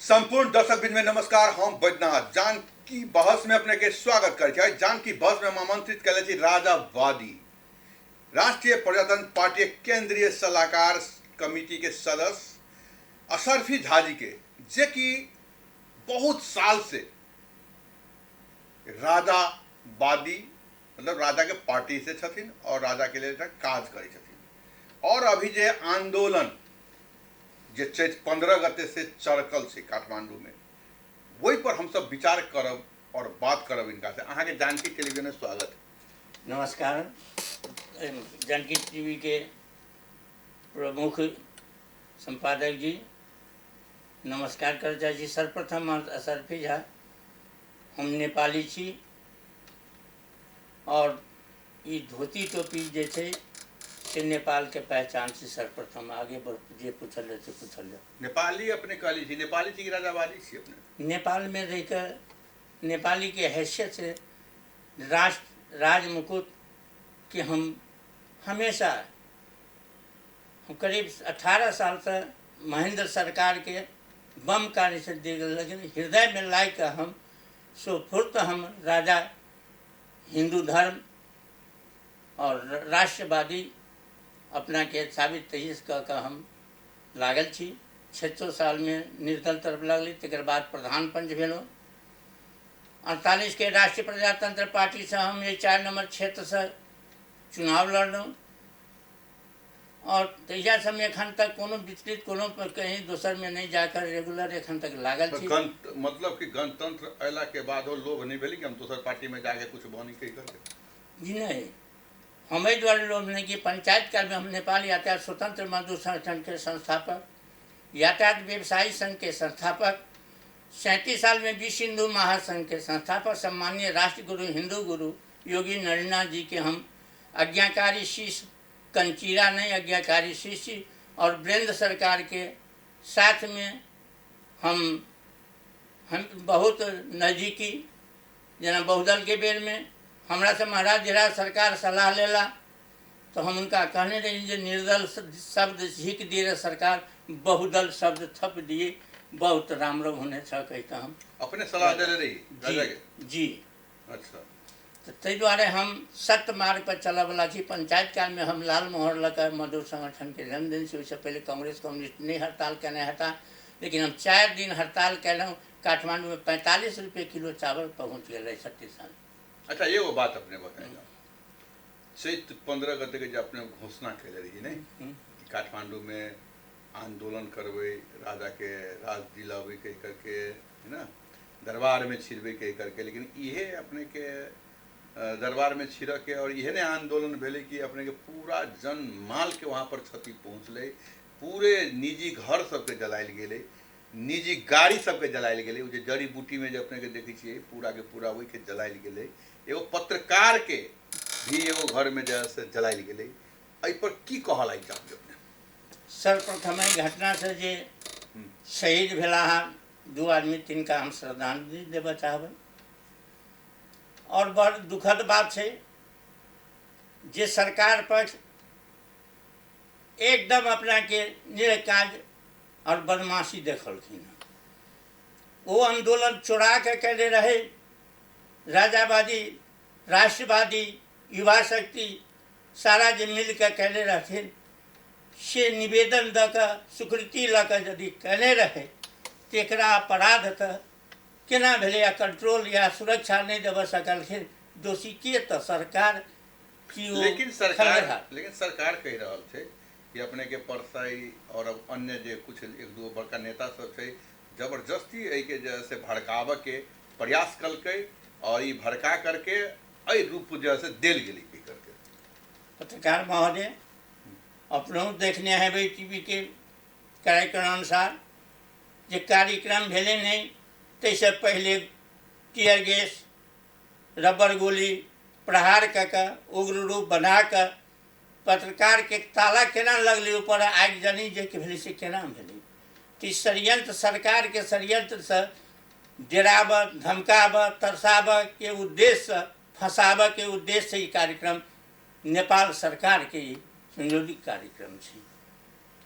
संपूर्ण दर्शक बिंद में नमस्कार। हम बैद्यनाथ जानकी बहस में अपने के स्वागत कर जानकी बहस में आमंत्रित कले राजा वादी राष्ट्रीय प्रजातंत्र पार्टी केंद्रीय सलाहकार कमिटी के सदस्य अशरफी झा जी के जे कि बहुत साल से राजा वादी मतलब राजा के पार्टी से छथिन और राजा के लिए काज करे छथिन और अभी जे आंदोलन जे 15 गते से चरकल से काठमांडू में वही पर हम सब विचार करब और बात करब इनका से। अहाँ के जानकी टेलीविजन में स्वागत है। नमस्कार। जानकी टीवी के प्रमुख संपादक जी नमस्कार कर जाइ छी। सर्वप्रथम अशरफी झा हम नेपाली छी और ई धोती टोपी जे छै से नेपाल के पहचान से सर्वप्रथम आगे जे पूछल है से पूछल है। नेपाली अपने कहली थी नेपाली थी कि राजावादी थी अपने नेपाल में रहकर नेपाली के हैसियत से राष्ट्र राज मुकुट कि हम हमेशा हम करीब 18 साल से महेंद्र सरकार के बम कार्य से दे लेकिन हृदय में लाई कर हम सुफुर्त हम राजा हिंदू धर्म और राष्ट्रवादी अपना के साबित तेईस का हम लागल छी। 600 साल में निर्दल तरफ लगली तकर बाद प्रधान पंच भेलों। 48 के राष्ट्रीय प्रजातंत्र पार्टी से हम ये 4 नंबर क्षेत्र से चुनाव लड़लूँ और तैया समय एखन तक कोनो विस्तृत कोनो कहीं दोसर में नहीं जाकर रेगुलर एखन तक लागल छी। मतलब कि गणतंत्र अयला के बाद वो लोग नहीं भेली कि हम दोसर पार्टी में जाके कुछ बनी कही करके जी नहीं। हम एहि दुआरे लोग नहीं कि पंचायत काल में हम नेपाल यातायात स्वतंत्र मजदूर संगठन के संस्थापक, यातायात व्यवसायी संघ के संस्थापक, 37 साल में विश्व हिंदू महासंघ के संस्थापक, सम्मानीय राष्ट्र गुरु हिंदू गुरु योगी नरनाथ जी के हम आज्ञाकारी शिष्य, कंचीरा नहीं आज्ञाकारी शिष्य और वीरेंद्र सरकार के साथ में हम बहुत नज़दीकी जना बहुदल के बेर में हमरा से महाराज धीराज सरकार सलाह लेला तो हम उनका कहने रही जो निर्दल शब्द झीक दिए सरकार बहुदल शब्द थप दिए बहुत राम राम होने छ कहता हम अपने सलाह दे रही जी, जी। अच्छा तो तै द्वारे हम सत्य मार्ग पर चला वाला छी। पंचायत काल में हम लाल मोहर लगा मजदूर संगठन के जन्मदिन से उससे पहले कांग्रेस कम्युनिस्ट नहीं हड़ताल कहने हटा लेकिन हम 4 दिन हड़ताल कैलूँ। काठमांडू में 45 रुपये किलो चावल पहुँच गए 36 साल। अच्छा ये वो बात अपने बताएगा चैत 15 गते के जो अपने घोषणा कैले रही नहीं कि काठमांडू में आंदोलन करवे राजा के राज दिलावे कह करके है ना दरबार में छिड़वे कह करके लेकिन ये अपने के दरबार में छिड़ के और यह ने आंदोलन भेले कि अपने के पूरा जन माल के वहाँ पर क्षति पहुँचले पूरे निजी घर सबके जलायल गेले निजी गाड़ी सबके जलायल गेले जे जड़ी बूटी में जो अपने के देखी छे पूरा के पूरा वही के जलायल गेले एगो पत्रकार के भी एगो घर में जैसे जलायल गेले एहि पर की कहलाई चाहिए अपने। सर्वप्रथम घटना से जे शहीद भेला हाँ 2 आदमी तिनका हम श्रद्धांजलि देवा चाहब और बड़ दुखद बात है जे सरकार पक्ष एकदम अपना के निरकाज और बदमाशी देखलखिन। वो आंदोलन चुरा के कैले रहे राजावादी राष्ट्रवादी युवा शक्ति सारा जे मिल के कैले रहथिन से निवेदन द के स्वीकृति ल के यदि कैले रहे तेकरा अपराध तो केना भेले या कंट्रोल या सुरक्षा नहीं देव सकलखिन दोषी के तो सरकार की लेकिन सरकार कह रहा थे कि अपने के परसाई और अब अन्य जे कुछ 1-2 बड़का नेता सब है जबरदस्ती एहि के जैसे भड़काव के प्रयास कलके और ये भड़का करके अय रूप जैसे देल गेली करके। पत्रकार महोदय अपनों देखने हैं भाई टीवी के कार्यक्रम अनुसार जे कार्यक्रम भेले नहीं तैसे पहले टीयर गैस रबर गोली प्रहार कर उग्र रूप बना कर पत्रकार के ताला केना लगले ऊपर आग जनी जे के भेली से केना भेली तो षड्यंत्र सरकार के षड्यंत्र से डराव धमकाव तरसाव के उद्देश्य फंसाव के उद्देश्य से कार्यक्रम नेपाल सरकार के संयोजित कार्यक्रम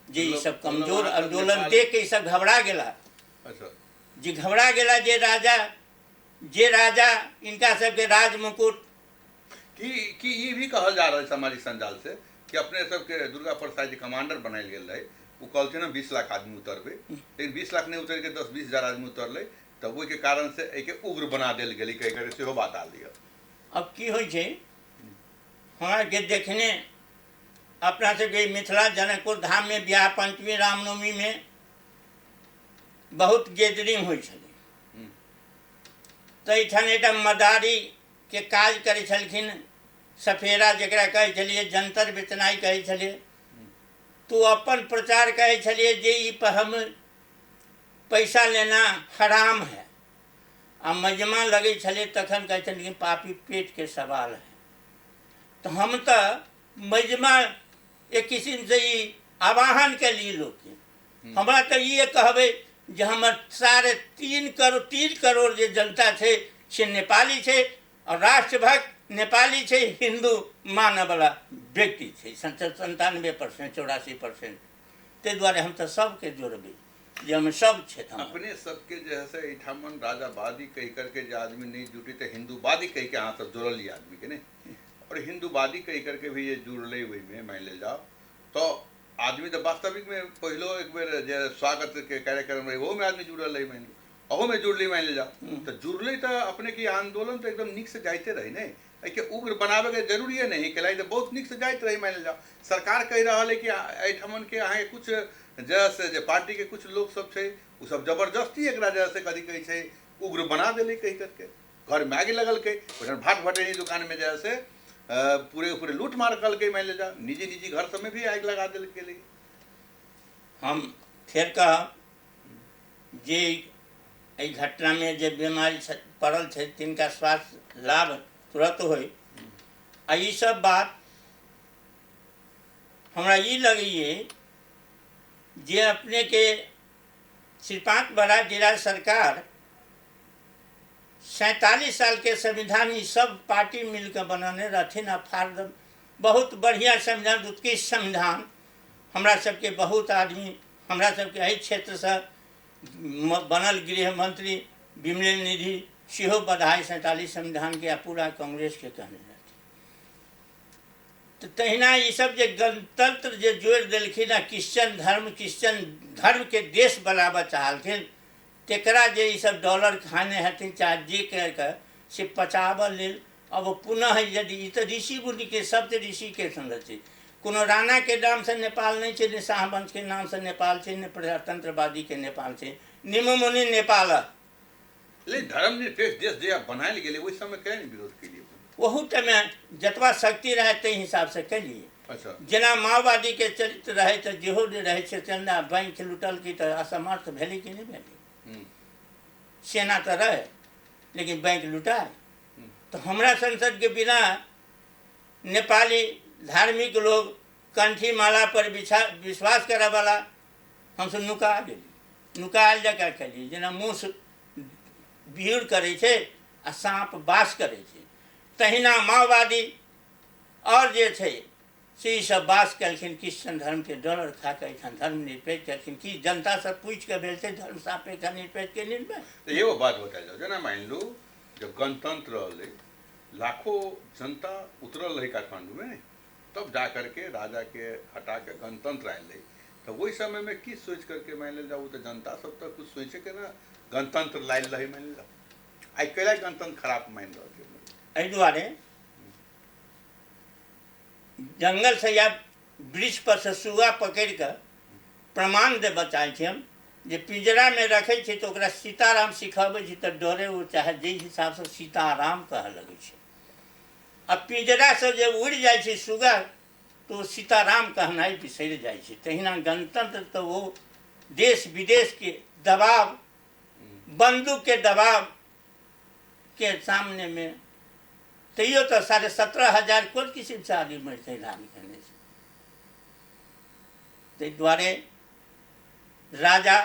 जे सब कमजोर आंदोलन देख के सब घबरा गेला। अच्छा जे घबरा गेला जे राजा इनका सबके राज मुकुट कि ये भी कहल जा रहा है सामाजिक संजाल से कि अपने सबके दुर्गा प्रसाद जी कमांडर बनायल गेल रहे, वो कहलथिन ना 20 लाख आदमी उतरबे, लेकिन 20 लाख नहीं उतर के 10-20 हजार आदमी उतरले, तब वो के कारण से एक उग्र बना देल गेली, कह कर सेहो बात आ लिया। अब की होइ छै हमरा के देखने अपना सबके मिथिला जनकपुर धाम में ब्याह पंचमी रामनवमी में बहुत गैदरिंग होइ छलै, तऽ एहिठाम एकटा मदारी के काज करै छलखिन, सफेरा जकरा कहै छलिए, जंतर बेचनाई कहै छलिए, तो अपन प्रचार कहै छलिए जे ई हम पैसा लेना हराम है, आ मजमा लगे छले तखन कहै छलिए पापी पेट के सवाल है। तो हम तो मजमा एक किस्म से ई आवाहन के लिए लोग हमरा तो ये कहबे जे हमर 3.5 करोड़ जे जनता छै से नेपाली छै, और राष्ट्रभक्त नेपाली छै, हिंदू मानने वाला व्यक्ति छै 97%, 84%। ते द्वारे हम तो सबके जोड़बे जे हम सब क्षेत्र अपने सबके जैसे इठामन राजावादी कह करके जो आदमी नहीं जुटी तो हिंदूवादी कह के यहाँ तक जुड़ल आदमी के नहीं, और हिंदूवादी कह करके भी ये जुड़ले वही में मान ले जाओ तो आदमी तो वास्तविक में पहलो एक बेर जे स्वागत के कार्यक्रम रहे वो में आदमी जुड़ल रही, मान लो अहो में जुड़ली मान ले जाओ तो जुड़ले तो अपने की आंदोलन तो एकदम निक से जाते रही नहीं, के उग्र बनावे के जरूरी है नहीं के बहुत निक से जाते रही मान ले जाओ। सरकार कह रहा है कि एठमन के अहाँ कुछ जैसे जे पार्टी के कुछ लोग सब छे वो सब जबरदस्ती एक जैसे कभी कही छे उग्र बना दिले कही करके घर में आगे लगल के भाट भटेनी दुकान में जैसे पूरे लूट मार कल के मान ले जा, निजी घर सब में भी आग लगा दिल के लिए। हम फिर कह जे एहि घटना में जे बीमारी पड़ल छै तिनका स्वास्थ्य लाभ तुरंत होय, आ ई सब बात हमरा ई लगइए जे अपने के श्रीपांत बड़ा जिला सरकार 47 साल के संविधान ई सब पार्टी मिलकर बनाने रहथिन, आ फार बहुत बढ़िया संविधान, उत्कृष्ट संविधान। हमरा सबके बहुत आदमी हमरा सबके एहि क्षेत्र से बनल गृह मंत्री विमलेन्द्र निधि सेहो बधाई 47 संविधान के पूरा कांग्रेस के कहने रहथिन। तो तहिना ये सब जे गणतंत्र जे जोड़ दिलखिन आ क्रिश्चियन धर्म के देश बनाबऽ चाहलखिन, तेकरा जे ई सब डॉलर खाने हथिन चाहे जे करके से पचाबऽ लेल अब पुनः यदि ई तो ऋषि मुनि के सब तो ऋषि के संग छै, कोनो राणा के नाम से नेपाल नहीं छै, ने शाहवंश के नाम से नेपाल छै, ने प्रजातंत्रवादी के नेपाल छै, निम मुनि नेपाल। लेकिन धर्मनिरपेक्ष देश जे बनायल गेलै ओहि समय कहे नहीं विरोध के लिए वहू टाइम जतबा शक्ति रहे ते हिसाब से कलिए। अच्छा जेना माओवादी के चरित्र रहे तो जेहो रहे छै चंदा बैंक लुटल की तो असमर्थ भेली कि नहीं भेली, सेना तो रहे लेकिन बैंक लुटाए। तो हमरा संसद के बिना नेपाली धार्मिक लोग कंठी माला पर विश्वास करे वाला हमसे नुका गेली, नुकायल जका कलिए। जेना मूस भीड़ करे छे आ सांप बास करे छे, तहिना माओवादी और जे छे से सब बास कलखिन क्रिश्चियन धर्म के डॉलर खा के धर्म निरपेक्ष कलखिन की जनता से पूछ के भेल छे धर्म सापेक्ष निरपेक्ष के निर्णय। तो एगो बात बताइल जाओ, जना मान लो जब गणतंत्र रहले लाखों जनता उतरल रही काठमांडू में, तब जा करके राजा के हटा के गणतंत्र आयल, तो वही समय में की सोच करके मान ले जाओ, तो जनता सब तो कुछ सोचे के ना गणतंत्र लायल रही मान ले आई कैला गणतंत्र खराब मान रहा एहि दुआरे जंगल से या वृक्ष पर से सुगा पकड़ के प्रमाण दे बचाए छे हम जे पिंजरा में रखे छे तो ओकरा सीताराम सिखाबे छे तो डरे वो चाहे जे हिसाब से सीताराम कह लगे छे। अब पिंजरा से जब उड़ जाए छे सुगा तो सीताराम कहनाई बिसर जाए छे। तहिना गणतंत्र तो वो देश विदेश के दबाव, बंदूक के दबाव के सामने में तैयो तो 17,500 कोन किस्म से आदमी मरते राम कहने से। ताहि द्वारे राजा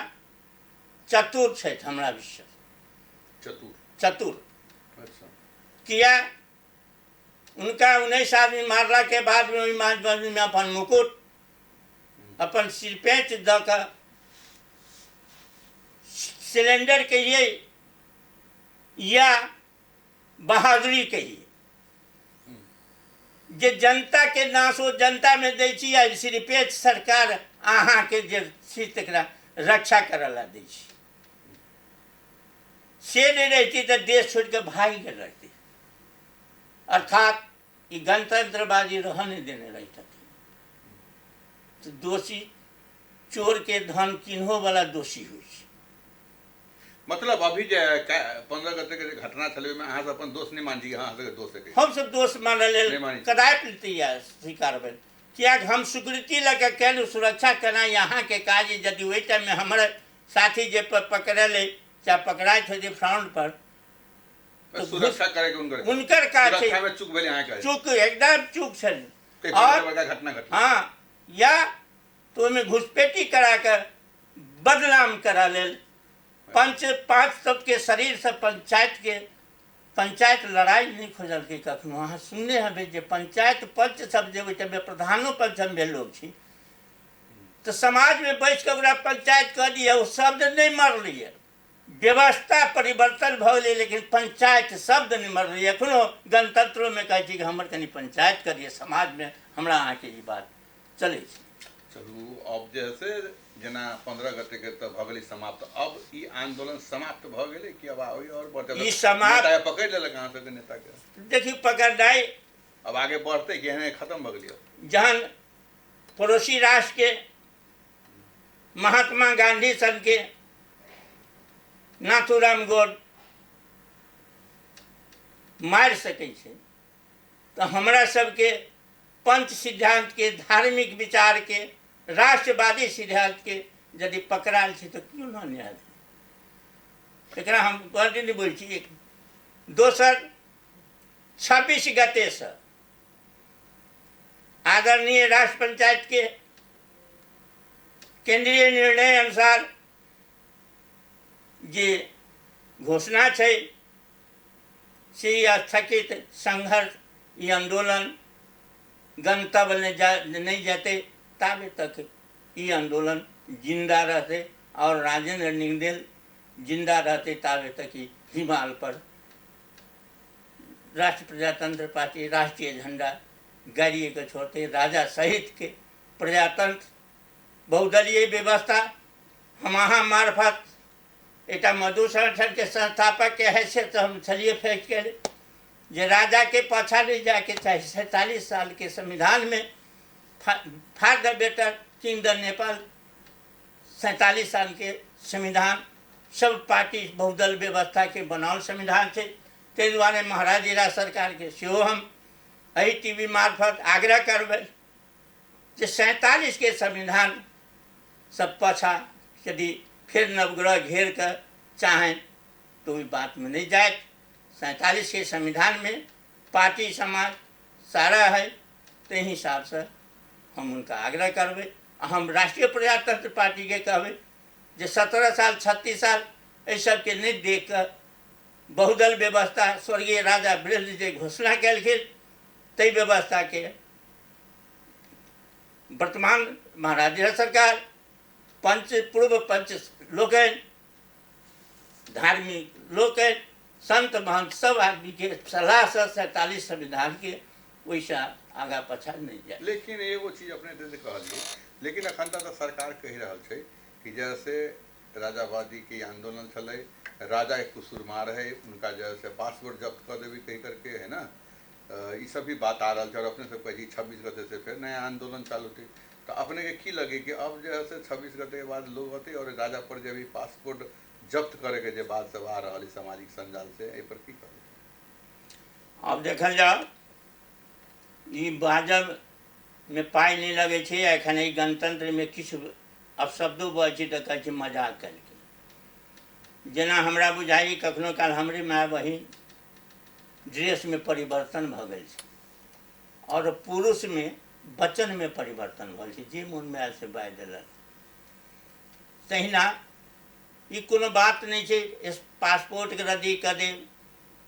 चतुर छे हमरा विश्वास, चतुर अच्छा किया उनका 19 आदमी मारला के बाद में अपन मुकुट अपन सिरपेच द सिलेंडर कहिए या बहादुरी कहिए, जे जनता के नाशो जनता में दै छी आ निरपेक्ष सरकार अहाँ के जे छी तकरा रक्षा करला दै छी। से नहीं रहती तो देश छोड़ के भाग गए रहती। अर्थात ये गणतंत्रवादी रह नहीं देने रहता। तो दोषी चोर के धन किन्हो वाला दोषी हुई। मतलब अभी जे 15 गते के घटना चले में अहाँ अपन दोष नहीं मानी, हाँ से दोष है हम सब दोष मानले कदापि तैयार स्वीकार भेल। क्या हम स्वीकृति लगे कैलू सुरक्षा करना यहाँ के काज। यदि वही टाइम में हमारे साथी जे पकड़े चाहे पकड़ाए थे फ्रंट पर तो सुरक्षा करे के उनकर का सुरक्षा में चूक भेले यहाँ का चूक एकदम चूक छल। और घटना घटना हाँ या तो में घुसपैठी करा कर बदनाम करा ले। पांच सब के शरीर से पंचायत लड़ाई नहीं खोजल के कखनो। अहाँ सुनने हबे जे पंचायत पंच सब जे प्रधानो पंच हम लोग छी तो समाज में बैठ के ओकरा पंचायत कर दिया। वो शब्द नहीं मर रही है, व्यवस्था परिवर्तन भ गई लेकिन पंचायत शब्द नहीं मर रही है। एखनो गणतंत्रों में कहे कि हमर कनी पंचायत करिए, समाज में हमरा अहाँ के ये बात चले। चलू अब जैसे जना 15 गते के तो भ गई समाप्त। अब ये आंदोलन समाप्त भ गए कि अब और बढ़ते? ये समाप्त पकड़ ले कहाँ से नेता के देखिए पकड़ाई अब आगे बढ़ते कि खत्म भ गई। जहन पड़ोसी राष्ट्र के महात्मा गांधी सन के नाथूराम गोड मार सके तो हमरा सबके पंच सिद्धांत के, धार्मिक विचार के, राष्ट्रवादी सिद्धांत के यदि पकड़ाल तो क्यों न न्याय एक हम गलती नहीं बोल छी। दोसर 26 गते से आदरणीय राष्ट्र पंचायत के केंद्रीय निर्णय अनुसार जे घोषणा है से स्थगित संघर्ष ये आंदोलन गंतव्य नहीं जाते ताबे तक ये आंदोलन जिंदा रहते और राजेंद्र निगदेल जिंदा रहते ताबे तक ही हिमाल पर राष्ट्र प्रजातंत्र पार्टी राष्ट्रीय झंडा गाड़िए के छोड़ते राजा सहित के प्रजातंत्र बहुदलीय व्यवस्था हम अहाँ मार्फत एक मधु संगठन के संस्थापक के हैसियत हम छलिए फेंक के जे राजा के पाछा नहीं जाके चाहे 47 साल के संविधान में far the better king the Nepal 47 साल के संविधान सब पार्टी बहुदल व्यवस्था के बनाल संविधान है। ते दुआरे महाराजा सरकार के सेहो हम यही टीवी मार्फत आग्रह करबे जे 47 के संविधान सब पाछा यदि फिर नवग्रह घेर कर चाहें तो भी बात में नहीं जाए। 47 के संविधान में पार्टी समाज सारा है तो हिसाब से हम उनका आग्रह करबे। हम राष्ट्रीय प्रजातंत्र पार्टी के कहबे जे 17 साल 36 साल ये सब के नहीं देख कर बहुदल व्यवस्था स्वर्गीय राजा वृद्ध जे घोषणा कलखिन तई व्यवस्था के वर्तमान महाराजा सरकार पंच पूर्व पंच लोकन धार्मिक लोकन संत महंत सब आदमी के सलाह से 47 संविधान के वैसा आगा पछा नहीं जाए। लेकिन एगो चीज अपने से कहलिए, लेकिन अखन तक तो सरकार कह रहा है कि जैसे राजावादी के आंदोलन चले, राजा एक कुसूरमार है, उनका जैसे पासपोर्ट जब्त कर देवी कही करके है ना, ये सब भी बात आ रहा है। और अपने सब कही 26 गते से फिर नया आंदोलन चालू थे तो अपने के की लगे कि अब जैसे 26 गते के बाद लोग होते और राजा पर जब भी पासपोर्ट जब्त करे के जे बात सब आ रहा है सामाजिक संजाल से ए पर की कहे? अब देखल जाओ ये भाजप में पाई नहीं लगे छे एखन ई गणतंत्र में किछु अपशब्दों बजे तो कहे मजाक करके जेना हमरा बुझाई कखनो काल हमरे माय बहिन ड्रेस में परिवर्तन भ गई और पुरुष में वचन में परिवर्तन भल जे मन में आयल से बाय दिलक। तहिना ई कोनो बात नहीं है इस पासपोर्ट के रद्दी कर दे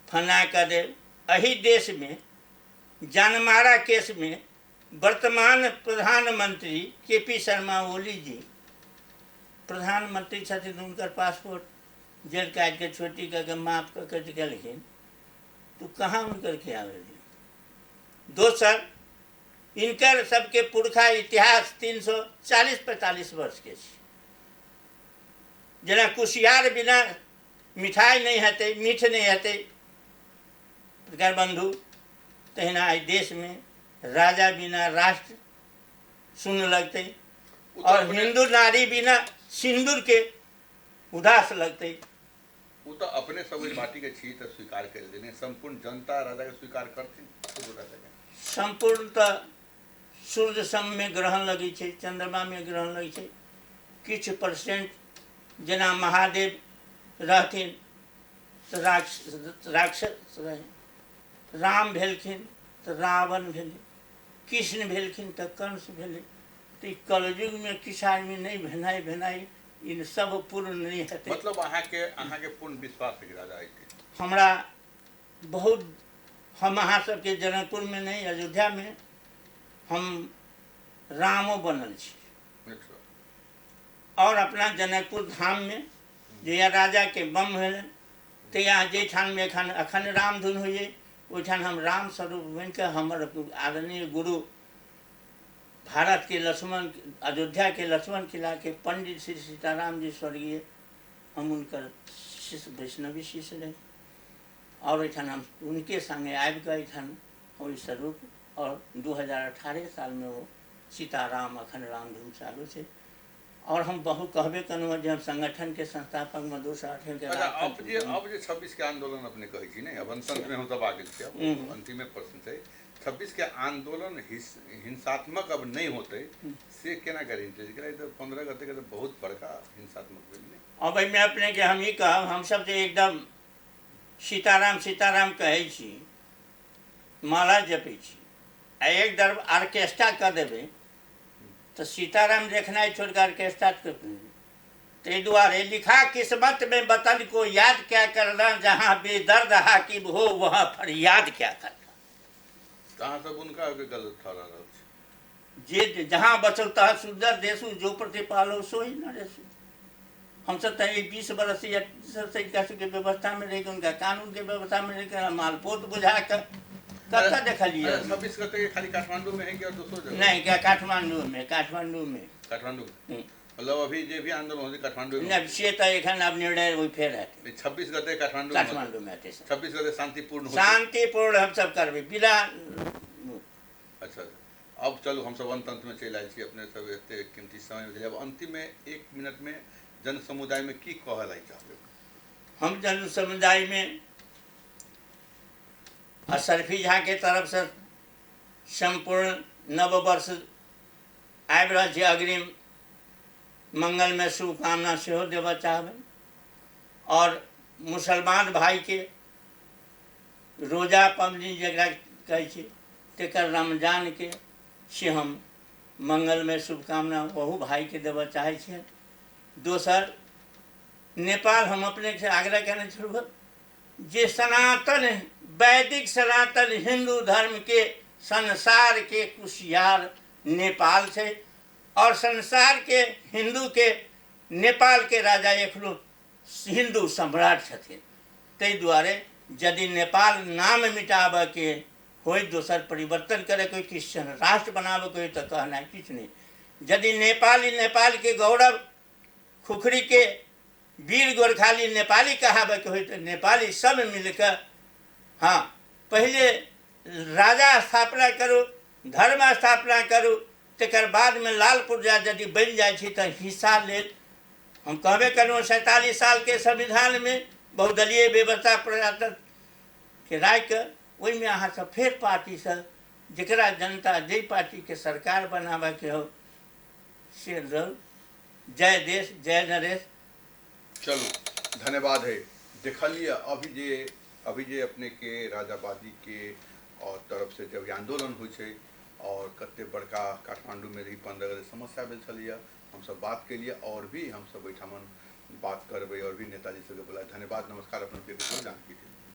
फना कर दे। अही देश में जानमारा केस में वर्तमान प्रधानमंत्री KP शर्मा ओली जी प्रधानमंत्री छथिन, उनकर पासपोर्ट जेल काट के छोटी करके माफ कर लिखिन तो कहाँ उनकर के आवेली। दोसर इनकर सबके पुरखा इतिहास 340-45 वर्ष के छै। जेना कुशियार बिना मिठाई नहीं हेतै, मीठ नहीं हेतै प्रकार बंधु, तहिना आई देश में राजा बिना राष्ट्र शून्य लगते और हिंदू नारी बिना सिंदूर के उदास लगते। वो तो अपने सब पार्टी के छी तो स्वीकार कर देने, संपूर्ण जनता राजा के स्वीकार करथिन। संपूर्णतः सूर्य सम में ग्रहण लगी छै, चंद्रमा में ग्रहण लगी छै। किछ परसेंट जेना महादेव रहथिन तो राक्षस रहे, राम भेलखिन तो रावण भेले, कृष्ण भेलखिन तो कंस भेले। तो कलयुग में किछ आदमी नहीं भेनाई इन सब पूर्ण नहीं हेतै। मतलब अहाँ के पूर्ण विश्वास है कि राजा आइते? हमरा बहुत, हम अहाँ सबके जनकपुर में नहीं अयोध्या में हम रामो बनल छी। और अपना जनकपुर धाम में जहिया राजा के बम भेल तहिया जेठान में अखन रामधुन होइए ओठान हम राम स्वरूप बन के हमर आदरणीय गुरु भारत के लक्ष्मण, अयोध्या के लक्ष्मण किला के पंडित श्री सीताराम जी स्वर्गीय, हम उनकर शिष्य वैष्णवी शिष्य रहे। और एठान हम उनके संगे आबि के एठान ओहि स्वरूप, और 2018 साल में वो सीताराम अखन रामधुन चालू है। और हम बहुत कहबे कनु जे हम संगठन के संस्थापक मधु साठे के। अच्छा, अब जे 26 के आंदोलन अपने कहै छी ने, अब अंत में हम सब आगे छै, अंतिम प्रश्न छै, 26 के आंदोलन हिंसात्मक अब नहीं होते से केना करें? तो 15 गते के तो बहुत बड़का हिंसात्मक भेल ने। अब में अपने के हम ही कहब, हम सब जे एकदम सीताराम सीताराम कहै छी, माला जपै छी, एक दर ऑर्केस्ट्रा कर देवे तो सीताराम देखना छोड़ कर ऑर्केस्ट्रा ते द्वारे लिखा किस्मत में वतन को याद क्या करना, जहाँ बेदर्द हाकिम हो वहाँ फरियाद क्या करना। कहाँ सब उनका गलत ठहरा रहा जे जहाँ बचल तहाँ सुंदर देशु, जो प्रतिपालो सो ही न रेसु। हम सब तो 20 बरस या के व्यवस्था में रह, उनका कानून के व्यवस्था में रह, मालपोत बुझा कर कत्ता देखलिए। 26 गते के खाली काठमांडू में है कि और दूसरों जगह? नहीं, क्या काठमांडू में मतलब अभी जे भी आंदोलन होते काठमांडू में नहीं, से तो एखन अब निर्णय वही फेर है। 26 गते काठमांडू में आते 26 गते शांतिपूर्ण हम सब करबे बिना। अच्छा, अब चलो हम सब अंत में चल आए छी, अपने सब एते कीमती समय में। अब अंतिम में 1 मिनट में जन समुदाय में की कहल चाहबे? हम जन समुदाय में अशरफी झा के तरफ से संपूर्ण नव वर्ष आबि रहल छै, अग्रिम मंगल में शुभकामना सेहो देव चाहबे। और मुसलमान भाई के रोजा पबनी जकरा कहै छै तेकर रमजान के से हम मंगल में शुभकामना वहू भाई के देव चाहे छे। दोसर नेपाल हम अपने से आग्रह करना छोड़ब जे सनातन वैदिक सनातन हिंदू धर्म के संसार के कुशियार नेपाल है, और संसार के हिंदू के नेपाल के राजा एखनो हिंदू सम्राट छथिन। तै दुआरे यदि नेपाल नाम मिटाबे के हो, दोसर परिवर्तन करे कोई क्रिश्चियन राष्ट्र बनाबे के तो कहना किछ नहीं। यदि नेपाल के गौरव खुखरी के वीर गोरखाली नेपाली कहाबे के हो तो नेपाली सब मिलकर हाँ पहले राजा स्थापना करू, धर्म स्थापना करू, तकर बाद में लाल पुर्जा यदि बन जाए तो हिस्सा ले। हम कहबे करूँ 47 साल के संविधान में बहुदलीय व्यवस्था प्रजातंत्र के राय के वही में अहाँ सब फेर पार्टी से जकरा जनता जे पार्टी के सरकार बनाबे के हो से रहो। जय देश जय नरेश। चलो धन्यवाद है। देखलिए अभी जे अपने के राजावादी के और तरफ से जब आंदोलन हुई है और कते बड़का काठमांडू में रही 15 समस्या भेल छलिए, हम सब बात के लिए और भी हम सब बैठामन बात करबे और भी नेताजी सबके बोला। धन्यवाद, नमस्कार। अपने जानकारी